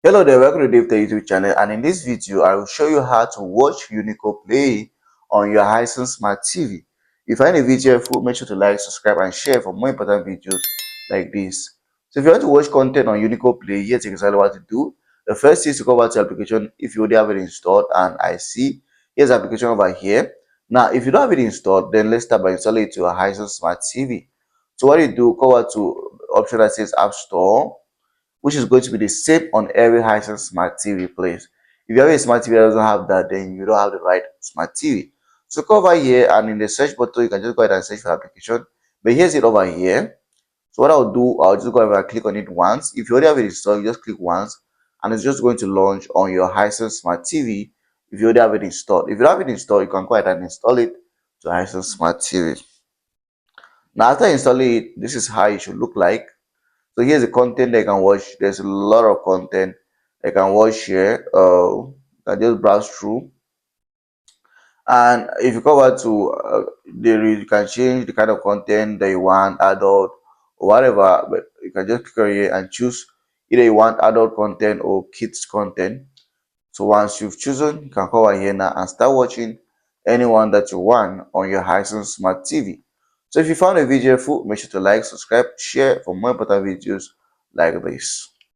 Hello there, welcome to DaveTech YouTube channel, and in this video I will show you how to watch Unico Play on your Hisense Smart TV. If you find the video helpful, make sure to like, subscribe and share for more important videos like this. So if you want to watch content on Unico Play, here's exactly what to do. The first is to go over to the application if you already have it installed, and I see here's the application over here. Now if you don't have it installed, then let's start by installing it to a Hisense Smart TV. So what you do, go over to option that says App Store, which is going to be the same on every Hisense Smart TV place. If you have a smart TV that doesn't have that, then you don't have the right smart TV. So go over here, and in the search button, you can just go ahead and search for the application. But here's it over here. So what I'll do, I'll just go ahead and click on it once. If you already have it installed, you just click once, and it's just going to launch on your Hisense Smart TV if you already have it installed. If you don't have it installed, you can go ahead and install it to Hisense Smart TV. Now after installing it, this is how it should look like. So here's the content they can watch. There's a lot of content they can watch here. I just browse through, and if you go over to you can change the kind of content that you want, adult or whatever. But you can just click here and choose either you want adult content or kids content. So once you've chosen, you can come over here now and start watching anyone that you want on your Hisense Smart TV. So if you found the video helpful, make sure to like, subscribe, share for more important videos like this.